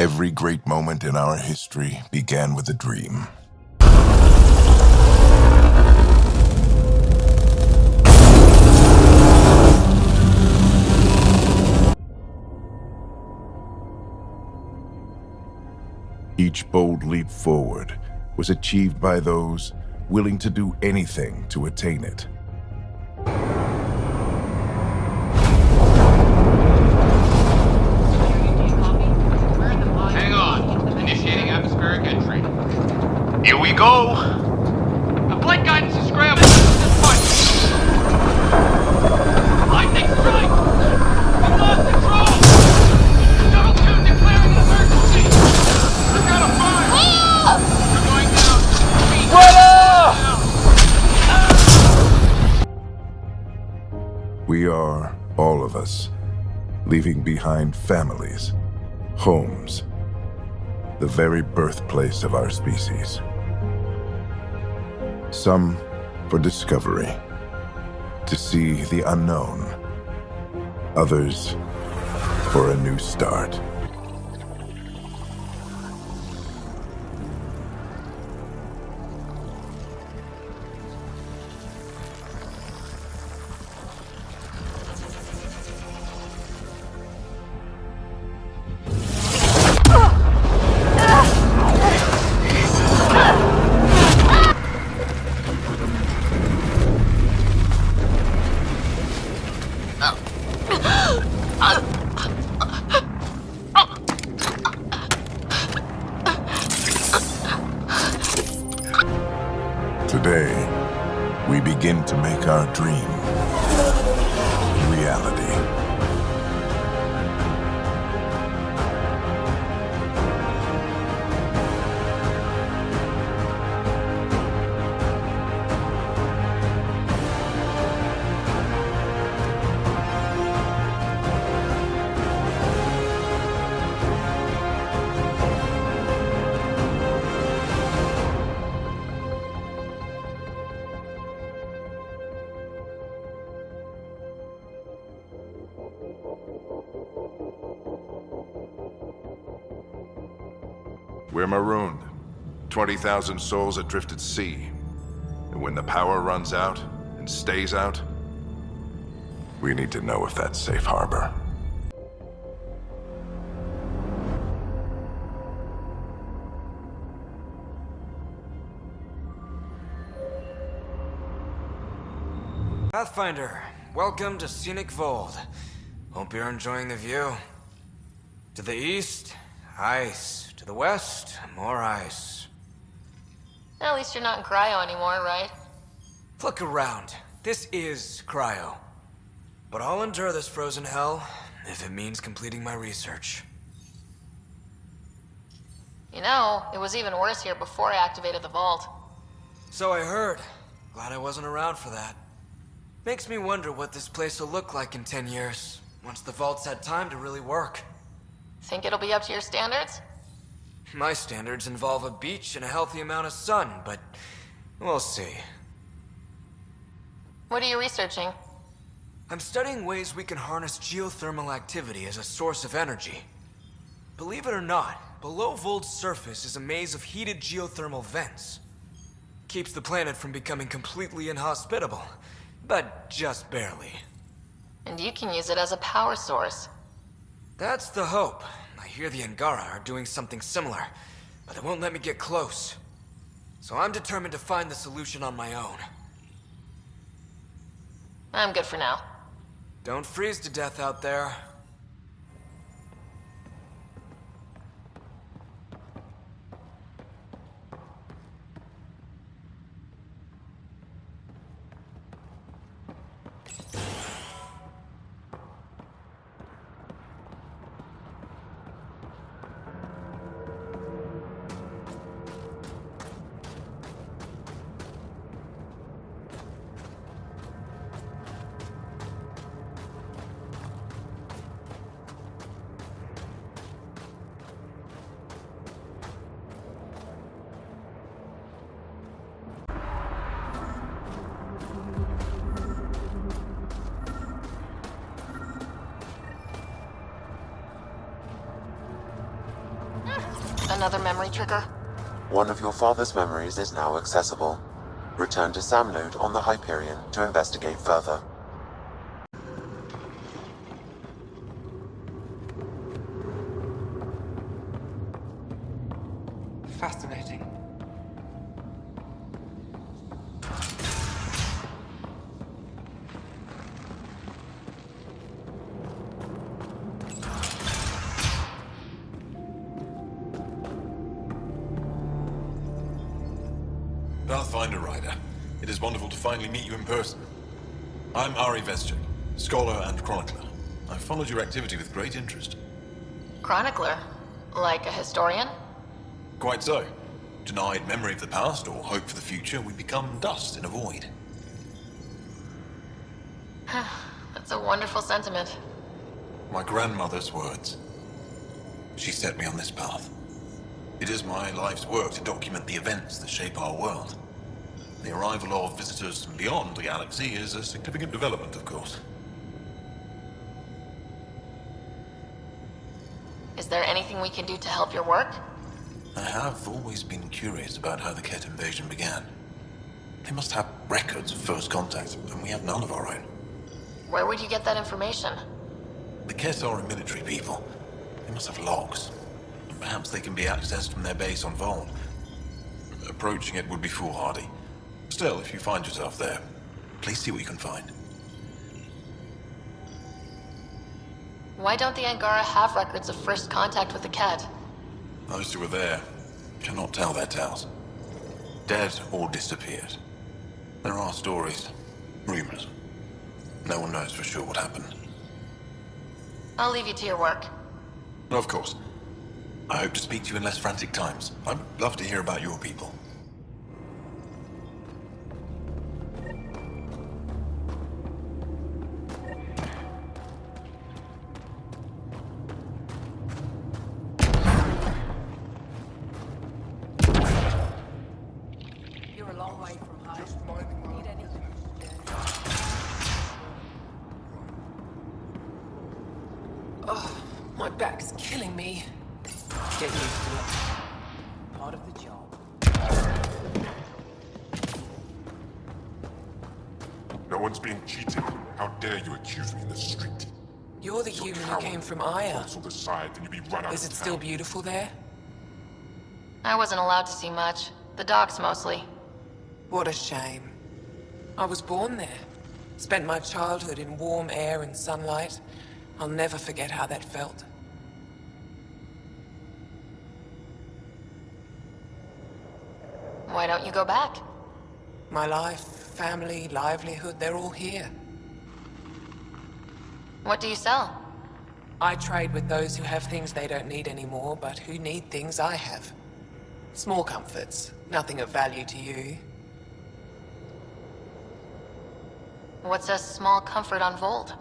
Every great moment in our history began with a dream. Each bold leap forward was achieved by those willing to do anything to attain it. Hang on. Initiating atmospheric entry. Here we go. The flight guidance is scrambled. Lightning strike! We lost control! Shuttle 2 declaring an emergency! I've got a fire! We're going down! We are, all of us, leaving behind families, homes, the very birthplace of our species. Some for discovery, to see the unknown. Others for a new start. Today, we begin to make our dream reality. We're marooned. 20,000 souls adrift at sea. And when the power runs out, and stays out, we need to know if that's safe harbor. Pathfinder, welcome to Scenic Vold. Hope you're enjoying the view. To the east, ice. To the west, more ice. At least you're not in cryo anymore, right? Look around. This is cryo. But I'll endure this frozen hell if it means completing my research. You know, it was even worse here before I activated the vault. So I heard. Glad I wasn't around for that. Makes me wonder what this place will look like in 10 years, once the vault's had time to really work. Think it'll be up to your standards? My standards involve a beach and a healthy amount of sun, but we'll see. What are you researching? I'm studying ways we can harness geothermal activity as a source of energy. Believe it or not, below Vold's surface is a maze of heated geothermal vents. Keeps the planet from becoming completely inhospitable, but just barely. And you can use it as a power source. That's the hope. I hear the Angara are doing something similar, but they won't let me get close. So I'm determined to find the solution on my own. I'm good for now. Don't freeze to death out there. Another memory trigger? One of your father's memories is now accessible. Return to Sam Node on the Hyperion to investigate further. Fascinating. Pathfinder Rider, it is wonderful to finally meet you in person. I'm Ari Vescik, scholar and chronicler. I've followed your activity with great interest. Chronicler? Like a historian? Quite so. Denied memory of the past or hope for the future, we become dust in a void. That's a wonderful sentiment. My grandmother's words. She set me on this path. It is my life's work to document the events that shape our world. The arrival of visitors from beyond the galaxy is a significant development, of course. Is there anything we can do to help your work? I have always been curious about how the Ket invasion began. They must have records of first contact, and we have none of our own. Where would you get that information? The Ket are a military people. They must have logs. Perhaps they can be accessed from their base on Vold. Approaching it would be foolhardy. Still, if you find yourself there, please see what you can find. Why don't the Angara have records of first contact with the Ket? Those who were there cannot tell their tales. Dead or disappeared. There are stories, rumors. No one knows for sure what happened. I'll leave you to your work. Of course. I hope to speak to you in less frantic times. I'd love to hear about your people. You're a long way from home. Need anything? Oh, my back's killing me. Get used to it. Part of the job. No one's being cheated. How dare you accuse me in the street? You're the human who came from Aya. Once on the side, then you be run out Is of it still town. beautiful there? I wasn't allowed to see much. The docks mostly. What a shame. I was born there. Spent my childhood in warm air and sunlight. I'll never forget how that felt. Why don't you go back? My life, family, livelihood, they're all here. What do you sell? I trade with those who have things they don't need anymore, but who need things I have. Small comforts, nothing of value to you. What's a small comfort on Vold?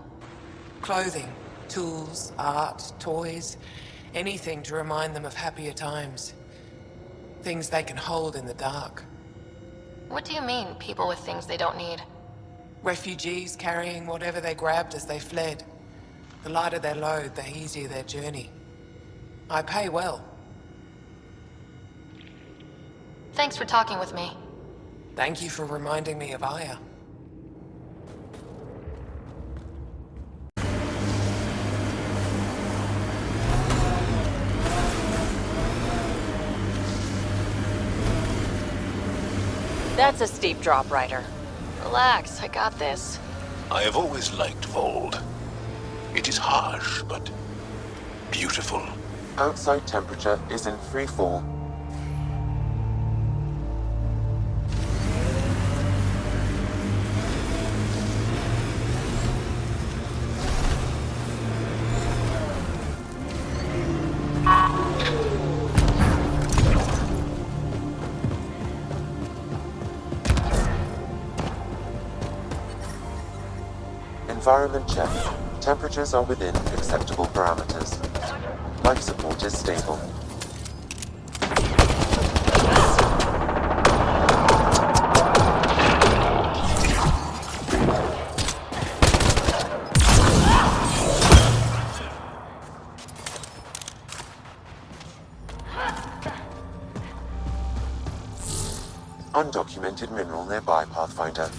Clothing, tools, art, toys, anything to remind them of happier times. Things they can hold in the dark. What do you mean, people with things they don't need? Refugees carrying whatever they grabbed as they fled. The lighter their load, the easier their journey. I pay well. Thanks for talking with me. Thank you for reminding me of Aya. That's a steep drop, Ryder. Relax, I got this. I have always liked Vold. It is harsh, but beautiful. Outside temperature is in free fall. Environment check. Temperatures are within acceptable parameters. Life support is stable. Undocumented mineral nearby, Pathfinder.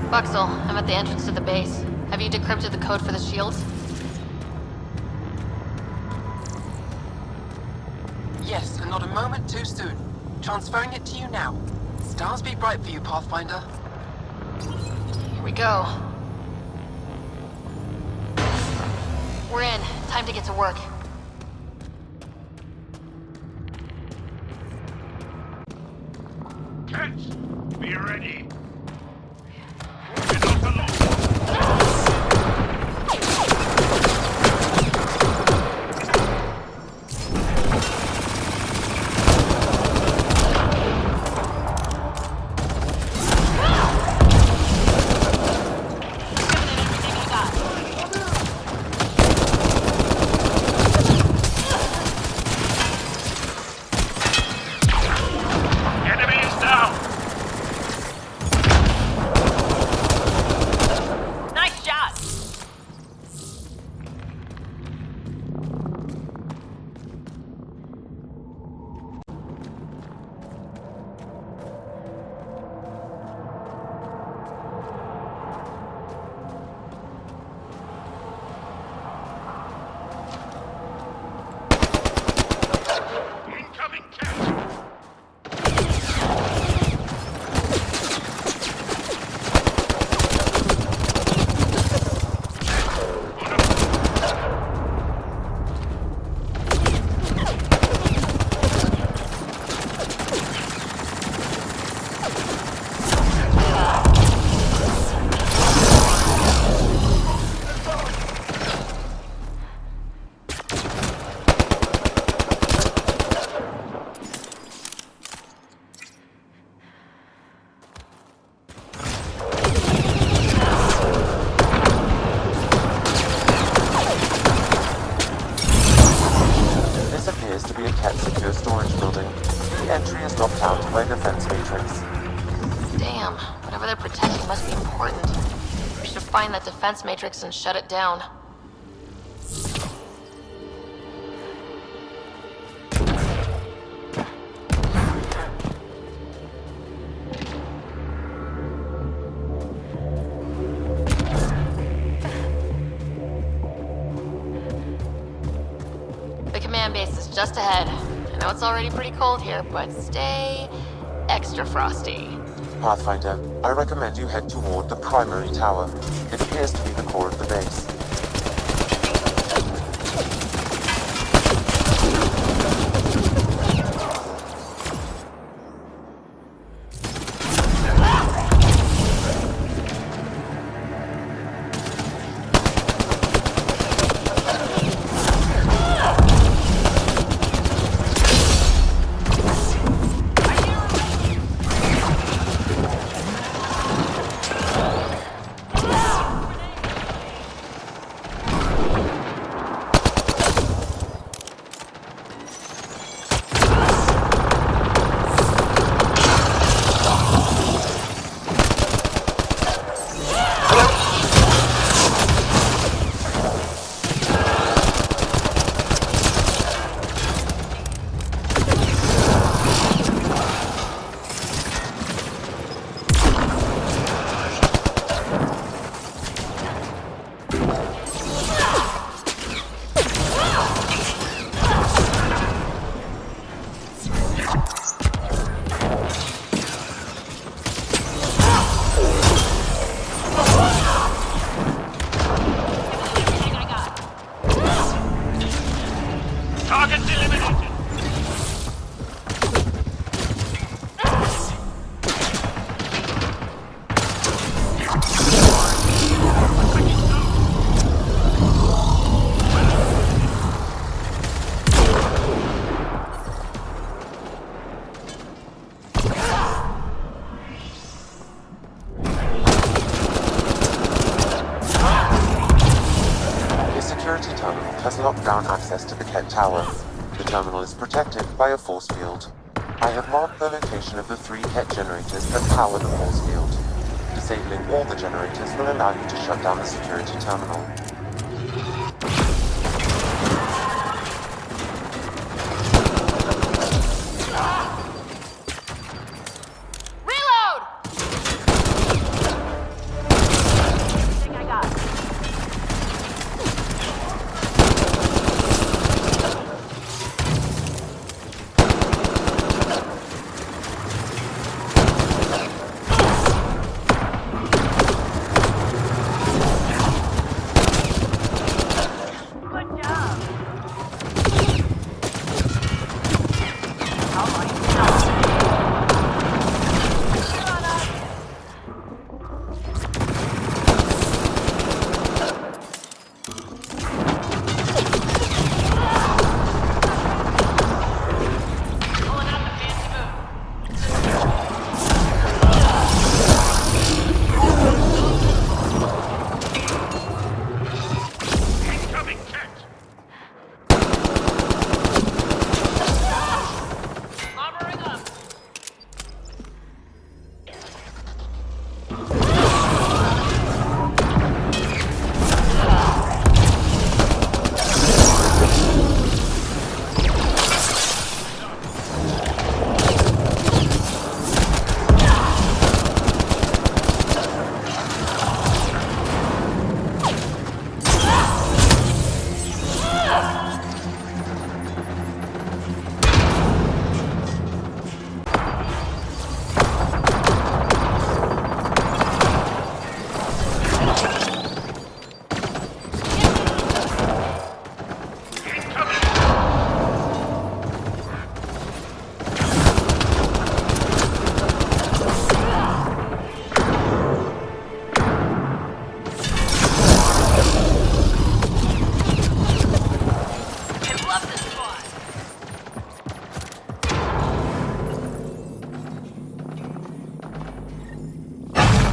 Buxel, I'm at the entrance to the base. Have you decrypted the code for the shields? Yes, and not a moment too soon. Transferring it to you now. Stars be bright for you, Pathfinder. Here we go. We're in. Time to get to work. Cats, be ready. We're not alone. Find that defense matrix and shut it down. command base is just ahead. I know it's already pretty cold here, but stay extra frosty. Pathfinder, I recommend you head toward the primary tower. It appears to be the core of the base. Locked down access to the Kett Tower. The terminal is protected by a force field. I have marked the location of the 3 Kett generators that power the force field. Disabling all the generators will allow you to shut down the security terminal.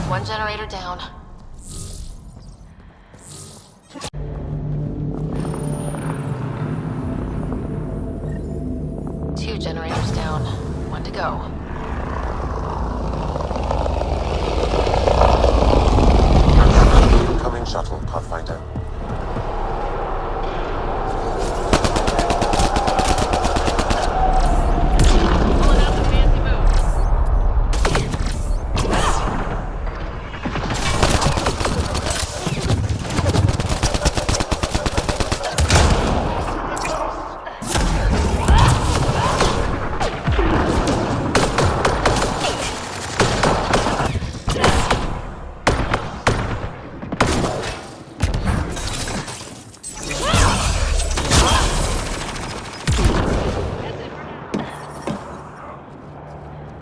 One generator down. Two generators down. One to go. Incoming shuttle, Pathfinder.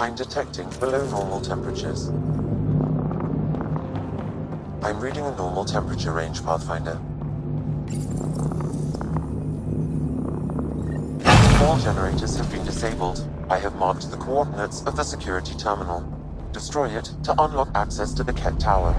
I'm detecting below normal temperatures. I'm reading a normal temperature range, Pathfinder. All generators have been disabled. I have marked the coordinates of the security terminal. Destroy it to unlock access to the Ket Tower.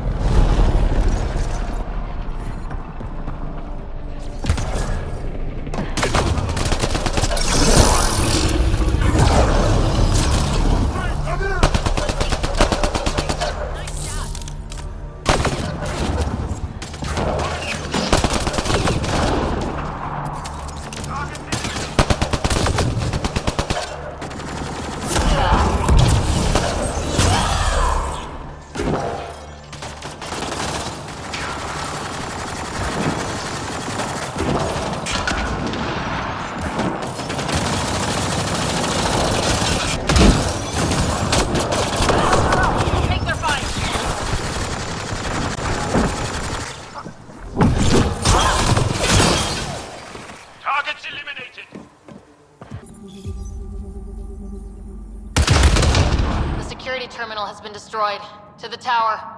Terminal has been destroyed. To the tower.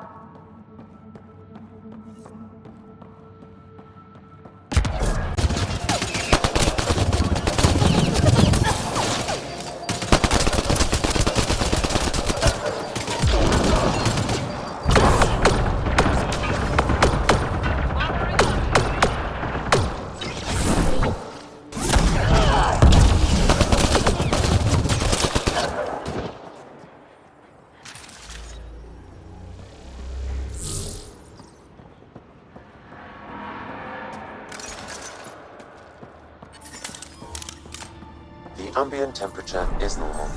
The ambient temperature is normal.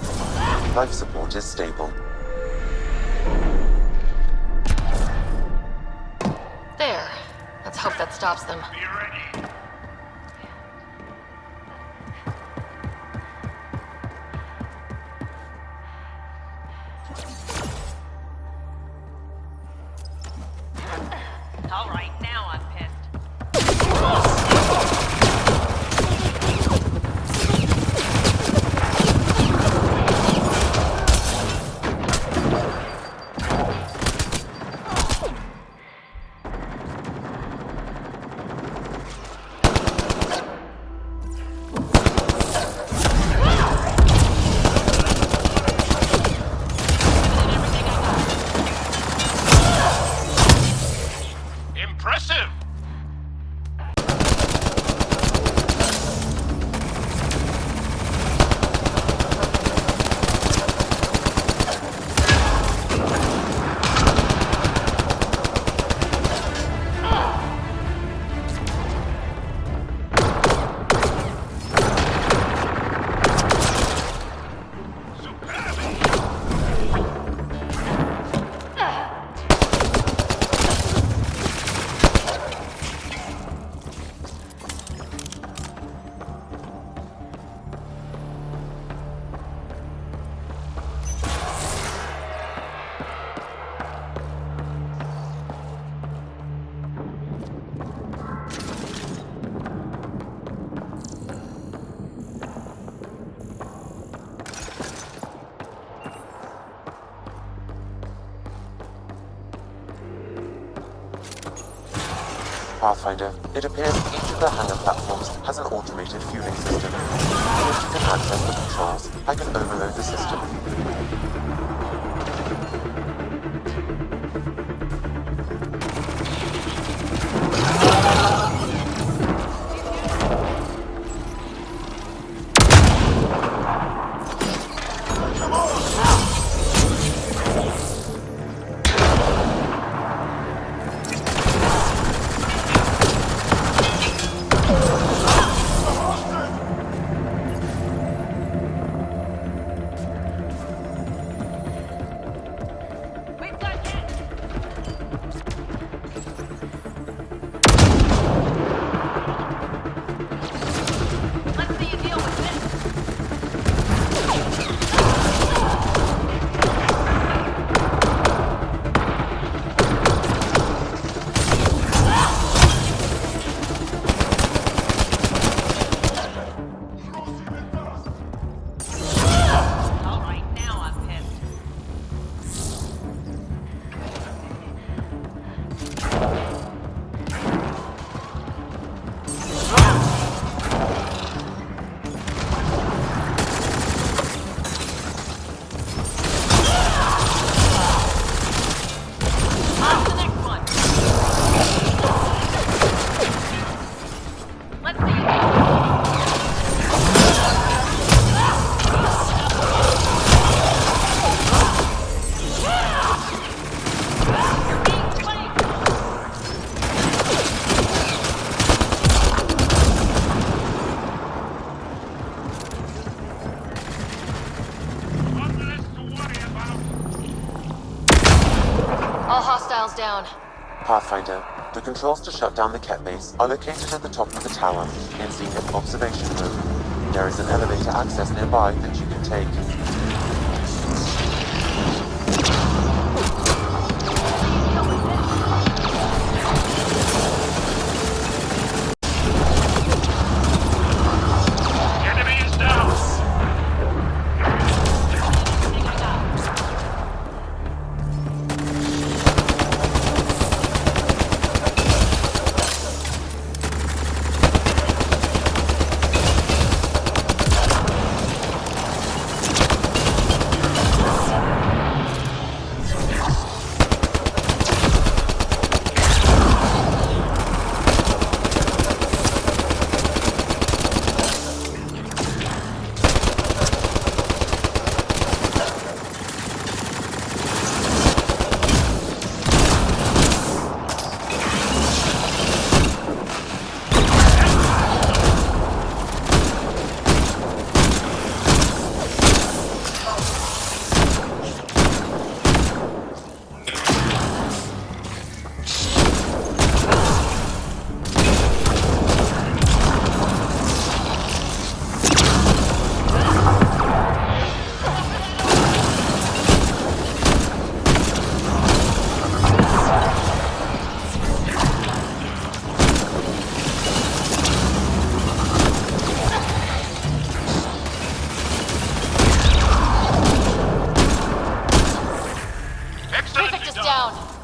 Life support is stable. There. Let's hope that stops them. Be ready. All right, now I'm pissed. Impressive! Pathfinder, it appears each of the hangar platforms has an automated fueling system. If you can access the controls, I can overload the system. Pathfinder, the controls to shut down the Ket base are located at the top of the tower, in Zenith Observation Room. There is an elevator access nearby that you can take.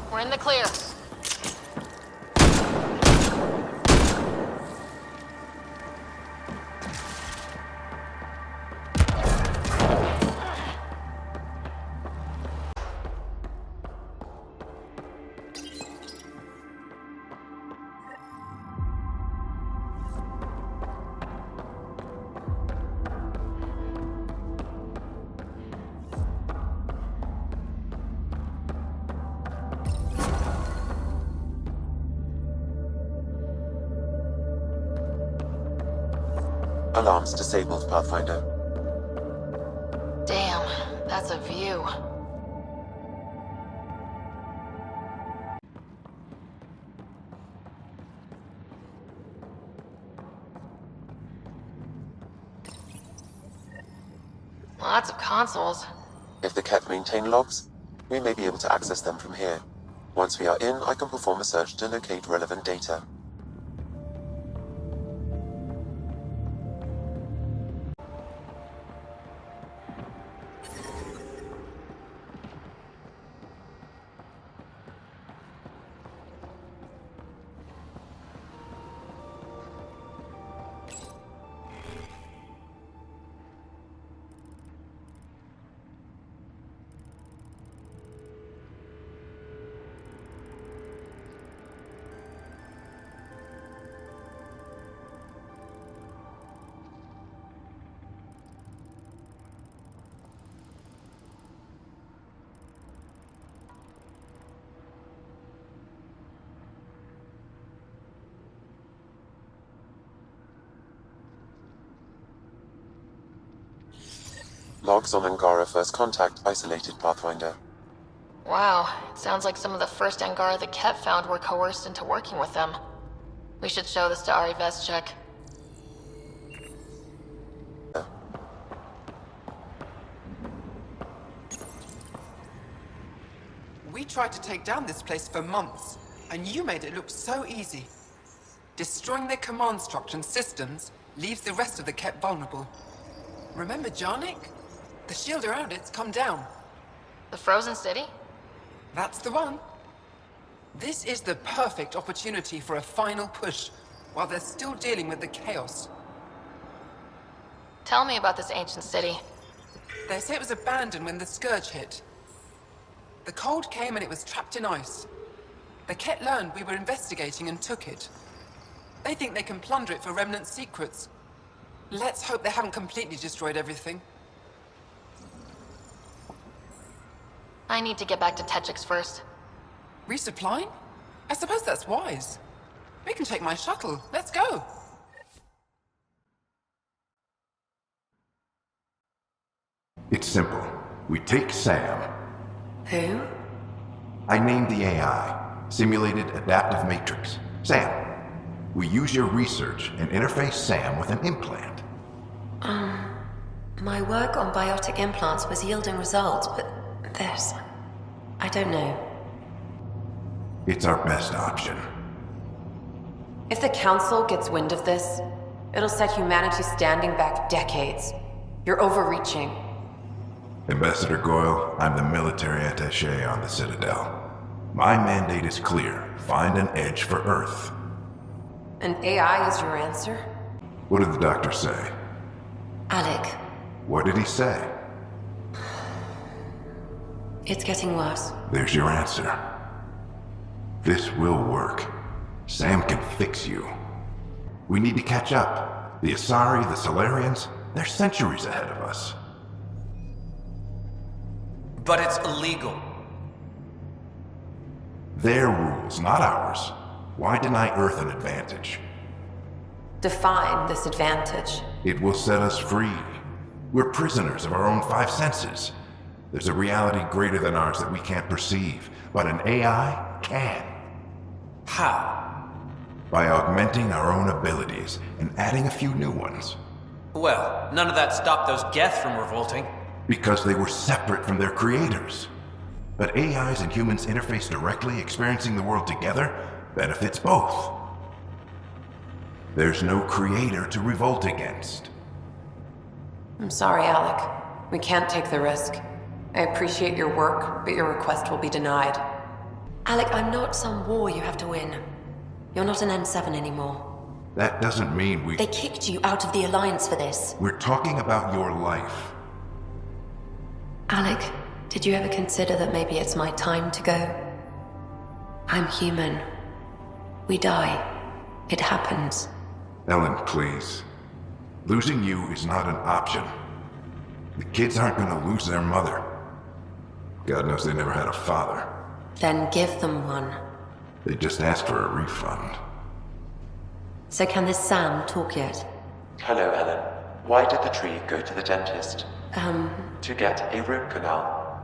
We're in the clear. Alarms disabled, Pathfinder. Damn, that's a view. Lots of consoles. If the Ket maintain logs, we may be able to access them from here. Once we are in, I can perform a search to locate relevant data. Logs on Angara First Contact isolated, Pathfinder. Wow, it sounds like some of the first Angara the Ket found were coerced into working with them. We should show this to Ari Vestchek. We tried to take down this place for months, and you made it look so easy. Destroying their command structure and systems leaves the rest of the Ket vulnerable. Remember Jarnik? The shield around it's come down. The Frozen City? That's the one. This is the perfect opportunity for a final push, while they're still dealing with the chaos. Tell me about this ancient city. They say it was abandoned when the Scourge hit. The cold came and it was trapped in ice. The Ket learned we were investigating and took it. They think they can plunder it for remnant secrets. Let's hope they haven't completely destroyed everything. I need to get back to Techix first. Resupplying? I suppose that's wise. We can take my shuttle. Let's go. It's simple. We take Sam. Who? I named the AI. Simulated adaptive matrix. Sam, we use your research and interface Sam with an implant. My work on biotic implants was yielding results, but this... I don't know. It's our best option. If the Council gets wind of this, it'll set humanity standing back decades. You're overreaching. Ambassador Goyle, I'm the military attaché on the Citadel. My mandate is clear. Find an edge for Earth. And AI is your answer? What did the doctor say? Alec, What did he say? it's getting worse. There's your answer. This will work. Sam can fix you. We need to catch up. The Asari, the Solarians, they're centuries ahead of us. But it's illegal. Their rules, not ours. Why deny Earth an advantage? Define this advantage. It will set us free. We're prisoners of our own five senses. There's a reality greater than ours that we can't perceive, but an AI can. How? By augmenting our own abilities and adding a few new ones. Well, none of that stopped those Geth from revolting. Because they were separate from their creators. But AIs and humans interface directly, experiencing the world together, benefits both. There's no creator to revolt against. I'm sorry, Alec. We can't take the risk. I appreciate your work, but your request will be denied. Alec, I'm not some war you have to win. You're not an N7 anymore. That doesn't mean we... They kicked you out of the Alliance for this. We're talking about your life. Alec, did you ever consider that maybe it's my time to go? I'm human. We die. It happens. Ellen, please. Losing you is not an option. The kids aren't gonna lose their mother. God knows they never had a father. Then give them one. They just asked for a refund. So can this Sam talk yet? Hello, Ellen. Why did the tree go to the dentist? To get a root canal.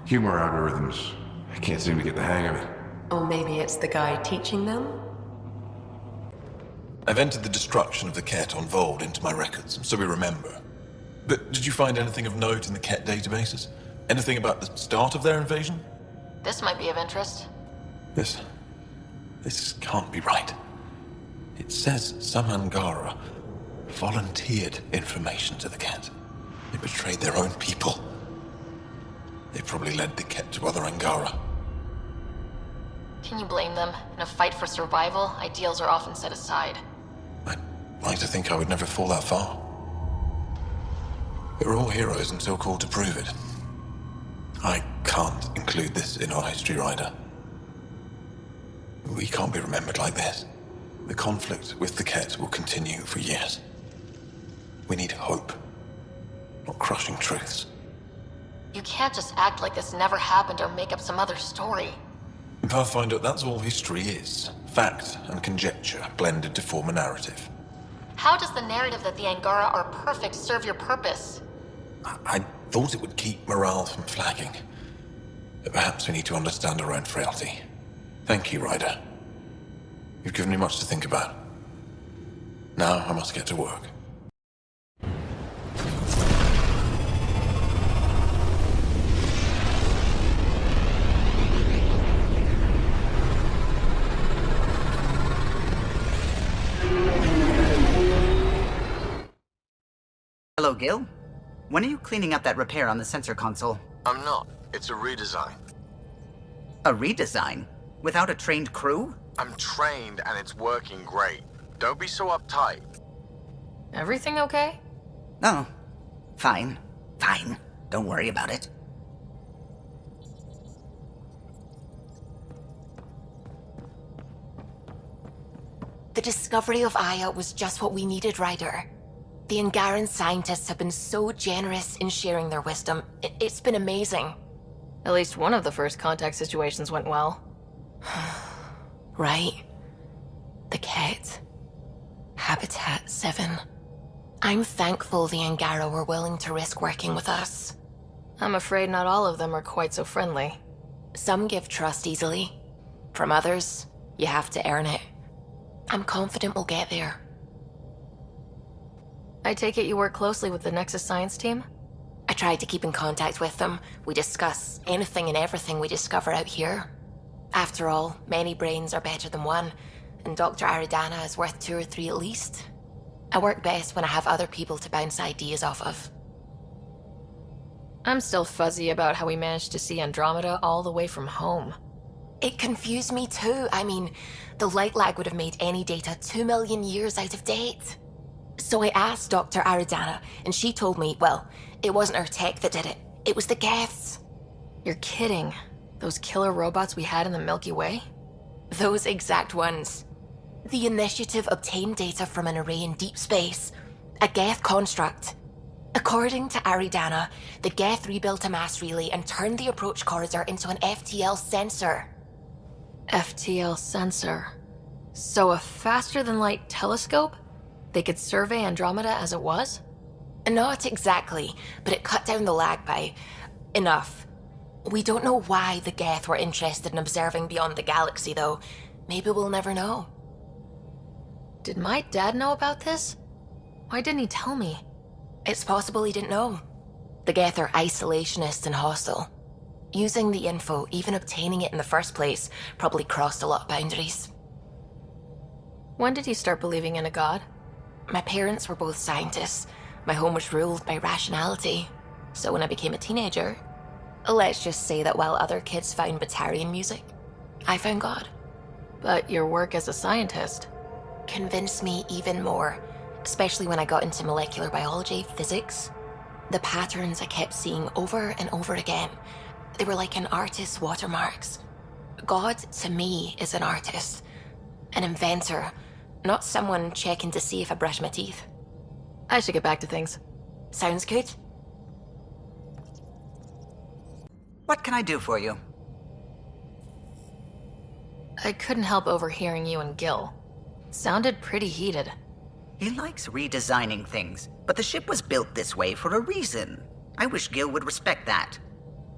Humor algorithms. I can't seem to get the hang of it. Or maybe it's the guy teaching them? I've entered the destruction of the Ket on Vold into my records, so we remember. But did you find anything of note in the Ket databases? Anything about the start of their invasion? This might be of interest. This can't be right. It says some Angara volunteered information to the Ket. They betrayed their own people. They probably led the Ket to other Angara. Can you blame them? In a fight for survival, ideals are often set aside. I'd like to think I would never fall that far. We're all heroes until called to prove it. I can't include this in our history, Ryder. We can't be remembered like this. The conflict with the Ket will continue for years. We need hope, not crushing truths. You can't just act like this never happened or make up some other story. In Pathfinder, that's all history is. Fact and conjecture blended to form a narrative. How does the narrative that the Angara are perfect serve your purpose? I thought it would keep morale from flagging. But perhaps we need to understand our own frailty. Thank you, Ryder. You've given me much to think about. Now I must get to work. Hello, Gil. When are you cleaning up that repair on the sensor console? I'm not. It's a redesign. A redesign? Without a trained crew? I'm trained and it's working great. Don't be so uptight. Everything okay? Oh, fine. Fine. Don't worry about it. The discovery of Aya was just what we needed, Ryder. The Angaran scientists have been so generous in sharing their wisdom. It's been amazing. At least one of the first contact situations went well. Right? The Ket. Habitat 7. I'm thankful the Angara were willing to risk working with us. I'm afraid not all of them are quite so friendly. Some give trust easily. From others, you have to earn it. I'm confident we'll get there. I take it you work closely with the Nexus Science team? I try to keep in contact with them. We discuss anything and everything we discover out here. After all, many brains are better than one, and Dr. Aridana is worth 2 or 3 at least. I work best when I have other people to bounce ideas off of. I'm still fuzzy about how we managed to see Andromeda all the way from home. It confused me too. I mean, the light lag would have made any data 2 million years out of date. So I asked Dr. Aridana, and she told me, well, it wasn't her tech that did it. It was the Geths. You're kidding. Those killer robots we had in the Milky Way? Those exact ones. The Initiative obtained data from an array in deep space, a Geth construct. According to Aridana, the Geth rebuilt a mass relay and turned the approach corridor into an FTL sensor. FTL sensor. So a faster-than-light telescope? They could survey Andromeda as it was? Not exactly, but it cut down the lag by enough. We don't know why the Geth were interested in observing beyond the galaxy, though. Maybe we'll never know. Did my dad know about this? Why didn't he tell me? It's possible he didn't know. The Geth are isolationist and hostile. Using the info, even obtaining it in the first place, probably crossed a lot of boundaries. When did you start believing in a god? My parents were both scientists. My home was ruled by rationality. So when I became a teenager, let's just say that while other kids found Batarian music, I found God. But your work as a scientist convinced me even more, especially when I got into molecular biology, physics. The patterns I kept seeing over and over again, they were like an artist's watermarks. God, to me, is an artist, an inventor, not someone checking to see if I brush my teeth. I should get back to things. Sounds good. What can I do for you? I couldn't help overhearing you and Gil. It sounded pretty heated. He likes redesigning things, but the ship was built this way for a reason. I wish Gil would respect that.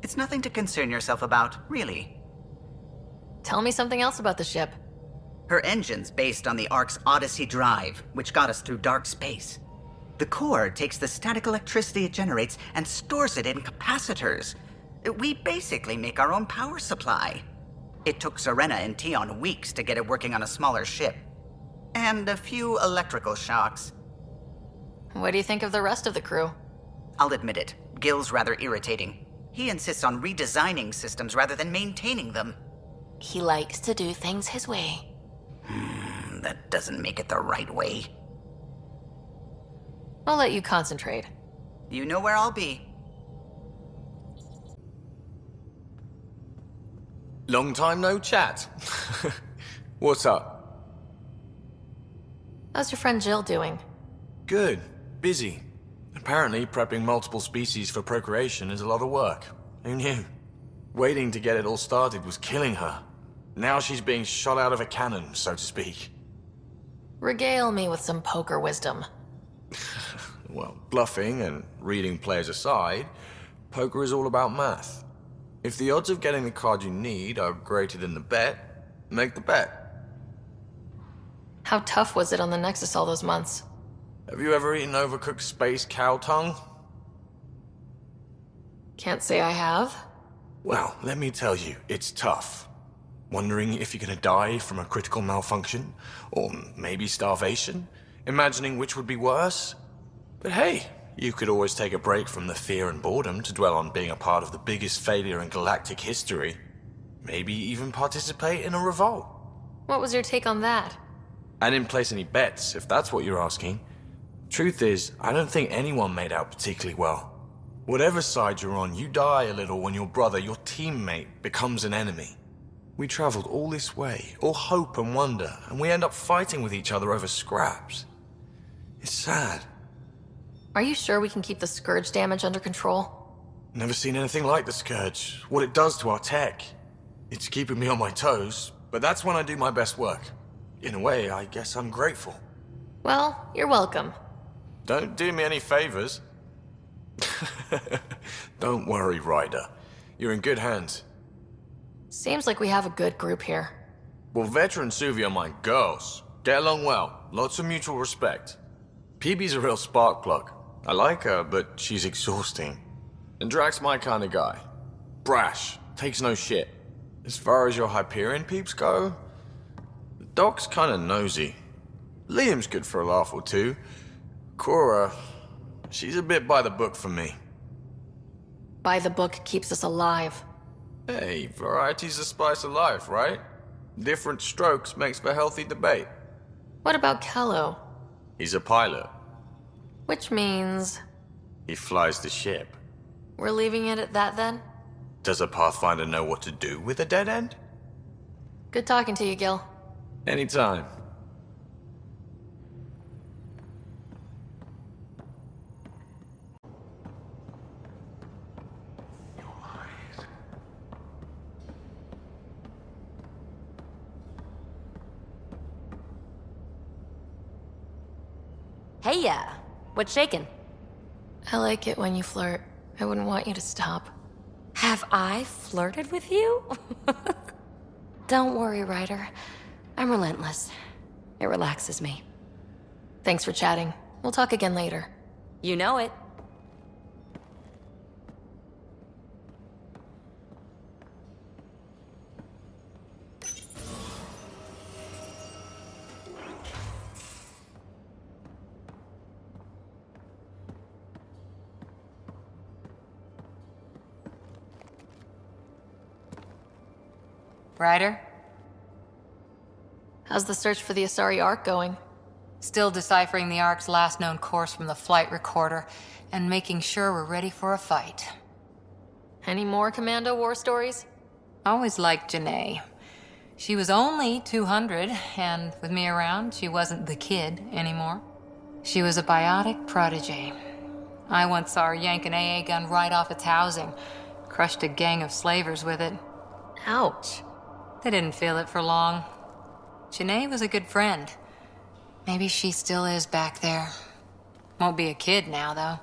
It's nothing to concern yourself about, really. Tell me something else about the ship. Her engine's based on the Ark's Odyssey drive, which got us through dark space. The core takes the static electricity it generates and stores it in capacitors. We basically make our own power supply. It took Serena and Tion weeks to get it working on a smaller ship. And a few electrical shocks. What do you think of the rest of the crew? I'll admit it, Gil's rather irritating. He insists on redesigning systems rather than maintaining them. He likes to do things his way. That doesn't make it the right way. I'll let you concentrate. You know where I'll be. Long time no chat. What's up? How's your friend Jill doing? Good. Busy. Apparently, prepping multiple species for procreation is a lot of work. Who knew? Waiting to get it all started was killing her. Now she's being shot out of a cannon, so to speak. Regale me with some poker wisdom. Well, bluffing and reading players aside, poker is all about math. If the odds of getting the card you need are greater than the bet, make the bet. How tough was it on the Nexus all those months? Have you ever eaten overcooked space cow tongue? Can't say I have. Well, let me tell you, it's tough. Wondering if you're gonna die from a critical malfunction, or maybe starvation, imagining which would be worse. But hey, you could always take a break from the fear and boredom to dwell on being a part of the biggest failure in galactic history. Maybe even participate in a revolt. What was your take on that? I didn't place any bets, if that's what you're asking. Truth is, I don't think anyone made out particularly well. Whatever side you're on, you die a little when your brother, your teammate, becomes an enemy. We traveled all this way, all hope and wonder, and we end up fighting with each other over scraps. It's sad. Are you sure we can keep the Scourge damage under control? Never seen anything like the Scourge. What it does to our tech. It's keeping me on my toes, but that's when I do my best work. In a way, I guess I'm grateful. Well, you're welcome. Don't do me any favors. Don't worry, Ryder. You're in good hands. Seems like we have a good group here. Well, Vetra and Suvi are my girls. Get along well. Lots of mutual respect. PB's a real spark plug. I like her, but she's exhausting. And Drax's my kind of guy. Brash. Takes no shit. As far as your Hyperion peeps go, the Doc's kind of nosy. Liam's good for a laugh or two. Cora, she's a bit by the book for me. By the book keeps us alive. Hey, variety's the spice of life, right? Different strokes makes for healthy debate. What about Kello? He's a pilot. Which means... He flies the ship. we're leaving it at that then? Does a Pathfinder know what to do with a dead end? Good talking to you, Gil. Anytime. Hey, what's shaking? I like it when you flirt. I wouldn't want you to stop. Have I flirted with you? Don't worry, Ryder. I'm relentless. It relaxes me. Thanks for chatting. We'll talk again later. You know it. Ryder? How's the search for the Asari Ark going? Still deciphering the Ark's last known course from the flight recorder, and making sure we're ready for a fight. Any more Commando war stories? Always liked Janae. She was only 200, and with me around, she wasn't the kid anymore. She was a biotic prodigy. I once saw her yank an AA gun right off its housing, crushed a gang of slavers with it. Ouch. They didn't feel it for long. Janae was a good friend. Maybe she still is back there. Won't be a kid now, though.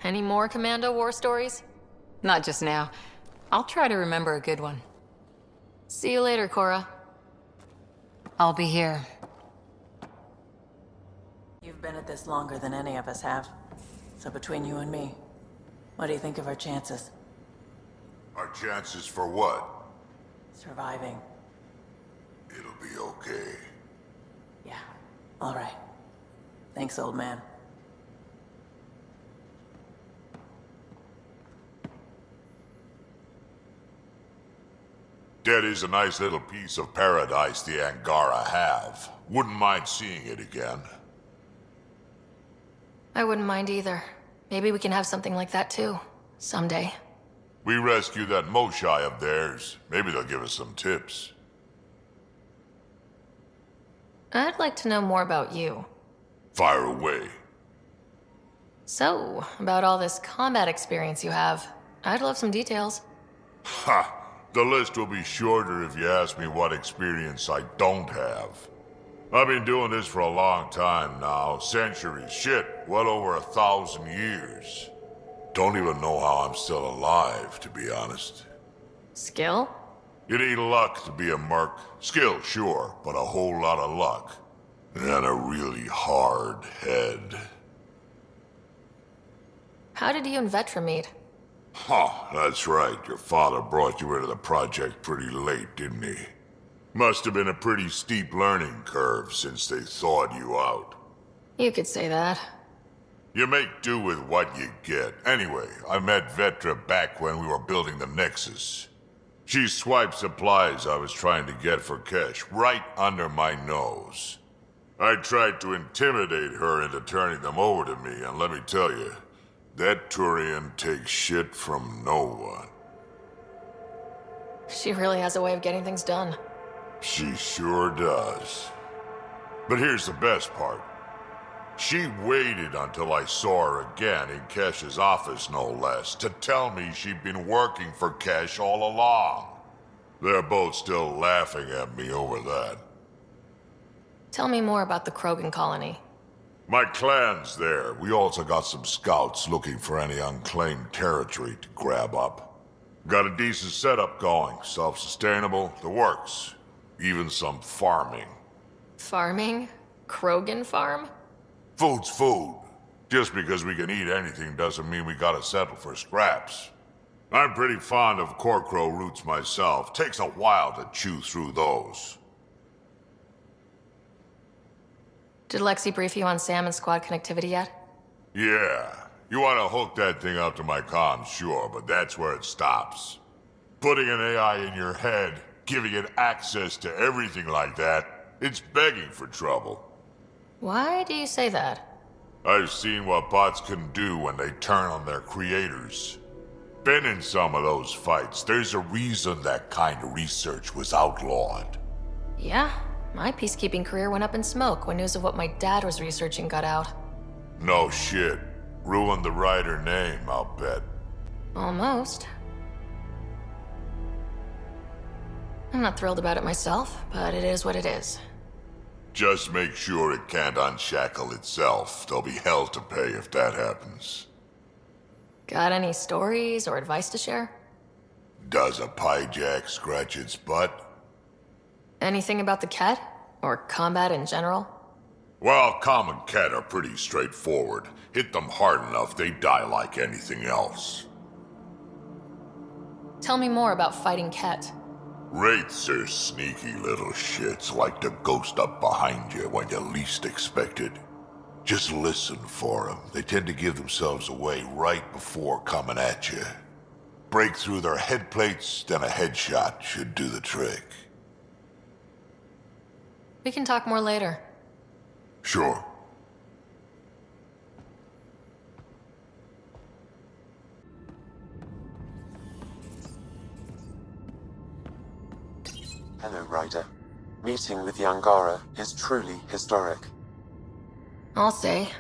Any more Commando war stories? Not just now. I'll try to remember a good one. See you later, Cora. I'll be here. You've been at this longer than any of us have. So between you and me, what do you think of our chances? Our chances for what? Surviving. It'll be okay. Yeah. All right. Thanks, old man. That is a nice little piece of paradise the Angara have. Wouldn't mind seeing it again. I wouldn't mind either. Maybe we can have something like that too. Someday. We rescue that Moshai of theirs. Maybe they'll give us some tips. I'd like to know more about you. Fire away. So, about all this combat experience you have, I'd love some details. Ha! The list will be shorter if you ask me what experience I don't have. I've been doing this for a long time now. Centuries. Shit, well over 1,000 years. Don't even know how I'm still alive, to be honest. Skill? You need luck to be a merc. Skill, sure, but a whole lot of luck. And a really hard head. How did you and Vetra meet? Huh, that's right. Your father brought you into the project pretty late, didn't he? Must have been a pretty steep learning curve since they thawed you out. You could say that. You make do with what you get. Anyway, I met Vetra back when we were building the Nexus. She swiped supplies I was trying to get for Kesh right under my nose. I tried to intimidate her into turning them over to me, and let me tell you, that Turian takes shit from no one. She really has a way of getting things done. She sure does. But here's the best part. She waited until I saw her again in Kesh's office, no less, to tell me she'd been working for Kesh all along. They're both still laughing at me over that. Tell me more about the Krogan colony. My clan's there. We also got some scouts looking for any unclaimed territory to grab up. Got a decent setup going. Self-sustainable, the works. Even some farming. Farming? Krogan farm? Food's food. Just because we can eat anything doesn't mean we gotta settle for scraps. I'm pretty fond of Corcrow roots myself. Takes a while to chew through those. Did Lexi brief you on Sam and squad connectivity yet? Yeah. You want to hook that thing up to my comms, sure, but that's where it stops. Putting an AI in your head, giving it access to everything like that, it's begging for trouble. Why do you say that? I've seen what bots can do when they turn on their creators. Been in some of those fights. There's a reason that kind of research was outlawed. Yeah, my peacekeeping career went up in smoke when news of what my dad was researching got out. No shit. Ruined the writer name, I'll bet. Almost. I'm not thrilled about it myself, but it is what it is. Just make sure it can't unshackle itself. There'll be hell to pay if that happens. Got any stories or advice to share? Does a piejack scratch its butt? Anything about the Ket? Or combat in general? Well, common Ket are pretty straightforward. Hit them hard enough, they die like anything else. Tell me more about fighting Ket. Wraiths are sneaky little shits, like to ghost up behind you when you least expect it. Just listen for them. They tend to give themselves away right before coming at you. Break through their head plates, then a headshot should do the trick. We can talk more later. Sure. Hello, Ryder. Meeting with the Angara is truly historic. I'll say.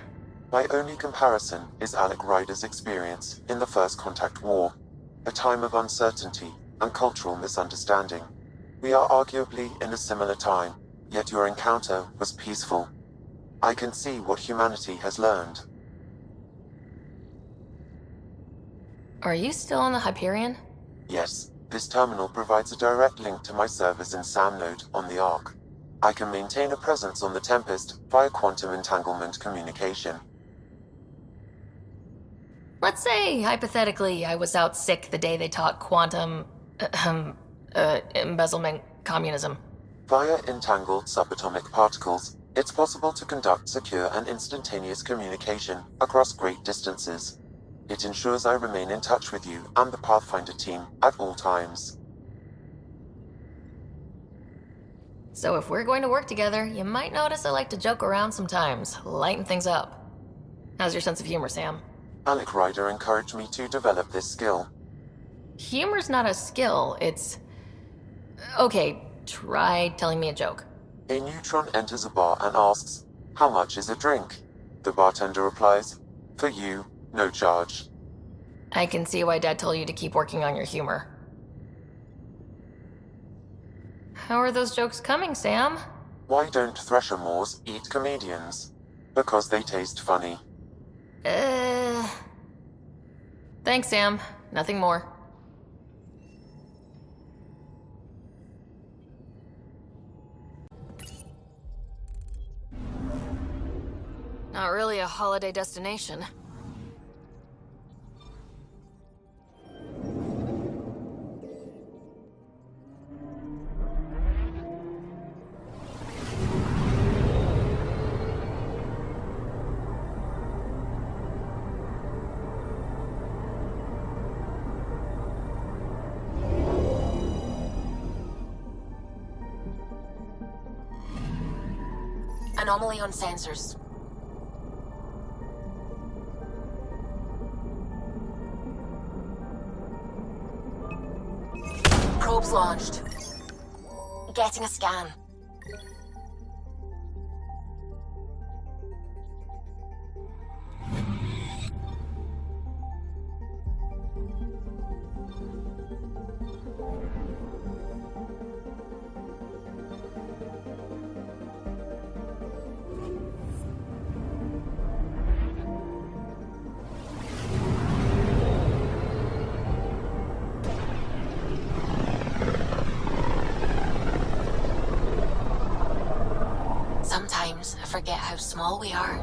My only comparison is Alec Ryder's experience in the First Contact War, a time of uncertainty and cultural misunderstanding. We are arguably in a similar time, yet your encounter was peaceful. I can see what humanity has learned. Are you still on the Hyperion? Yes, this terminal provides a direct link to my servers in SAM node on the Ark. I can maintain a presence on the Tempest via quantum entanglement communication. Let's say, hypothetically, I was out sick the day they taught quantum... embezzlement communism. Via entangled subatomic particles, it's possible to conduct secure and instantaneous communication across great distances. It ensures I remain in touch with you and the Pathfinder team at all times. So if we're going to work together, you might notice I like to joke around sometimes, lighten things up. How's your sense of humor, Sam? Alec Ryder encouraged me to develop this skill. Humor's not a skill, it's... Okay, try telling me a joke. A neutron enters a bar and asks, "How much is a drink?" The bartender replies, "For you, no charge." I can see why Dad told you to keep working on your humor. How are those jokes coming, Sam? Why don't Thresher Moors eat comedians? Because they taste funny. Thanks, Sam. Nothing more. Not really a holiday destination. Anomaly on sensors. Probes launched. Getting a scan. Sometimes I forget how small we are.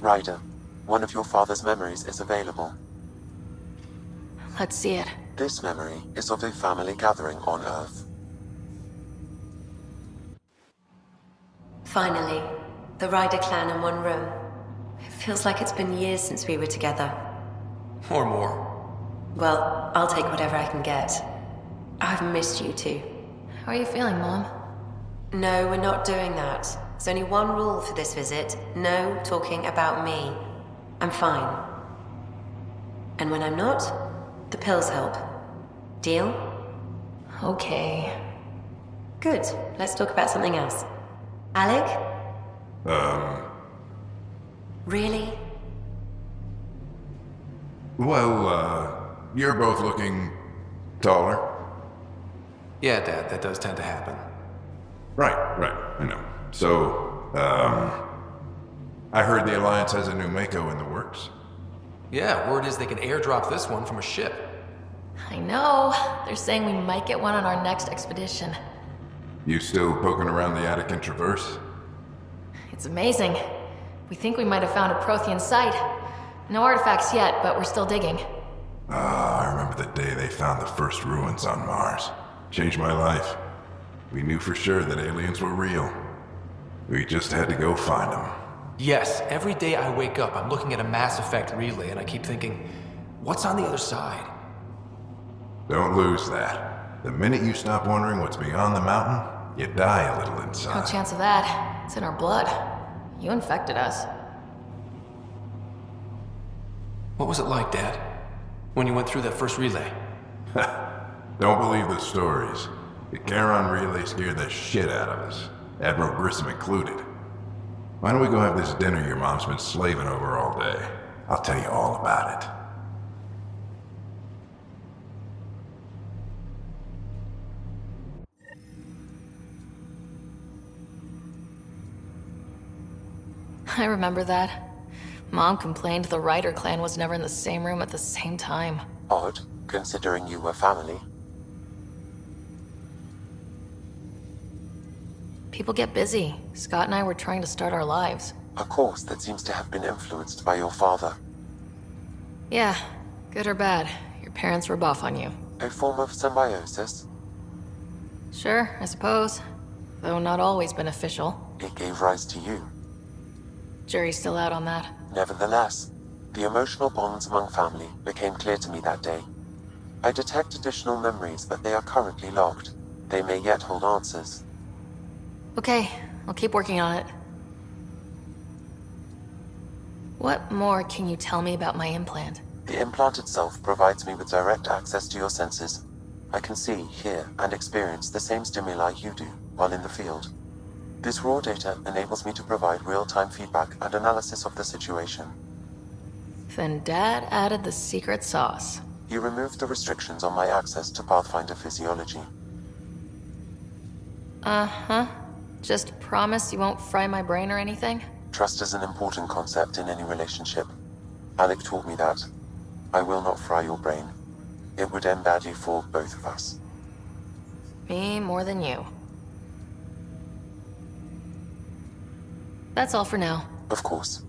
Ryder, one of your father's memories is available. Let's see it. This memory is of a family gathering on Earth. Finally, the Ryder clan in one room. It feels like it's been years since we were together. Or more. Well, I'll take whatever I can get. I've missed you too. How are you feeling, Mom? No, we're not doing that. There's only one rule for this visit. No talking about me. I'm fine. And when I'm not, the pills help. Deal? Okay. Good. Let's talk about something else. Alec? Really? Well, you're both looking taller. Yeah, Dad, that does tend to happen. Right, I know. So, I heard the Alliance has a new Mako in the works. Yeah, word is they can airdrop this one from a ship. I know. They're saying we might get one on our next expedition. You still poking around the Attican Traverse? It's amazing. We think we might have found a Prothean site. No artifacts yet, but we're still digging. I remember the day they found the first ruins on Mars. Changed my life. We knew for sure that aliens were real. We just had to go find them. Yes, every day I wake up, I'm looking at a Mass Effect relay and I keep thinking, what's on the other side? Don't lose that. The minute you stop wondering what's beyond the mountain, you die a little No inside. chance of that. It's in our blood. You infected us. What was it like, Dad? When you went through that first relay? Don't believe the stories. The Charon relay scared the shit out of us, Admiral Grissom included. Why don't we go have this dinner your mom's been slaving over all day? I'll tell you all about it. I remember that. Mom complained the Ryder clan was never in the same room at the same time. Odd, considering you were family. People get busy. Scott and I were trying to start our lives. A course that seems to have been influenced by your father. Yeah, good or bad, your parents were buff on you. A form of symbiosis? Sure, I suppose. Though not always beneficial. It gave rise to you. Jury's still out on that. Nevertheless, the emotional bonds among family became clear to me that day. I detect additional memories, but they are currently locked. They may yet hold answers. Okay, I'll keep working on it. What more can you tell me about my implant? The implant itself provides me with direct access to your senses. I can see, hear, and experience the same stimuli you do while in the field. This raw data enables me to provide real-time feedback and analysis of the situation. Then Dad added the secret sauce. You removed the restrictions on my access to Pathfinder physiology. Uh-huh. Just promise you won't fry my brain or anything? Trust is an important concept in any relationship. Alec taught me that. I will not fry your brain. It would end badly for both of us. Me more than you. That's all for now. Of course.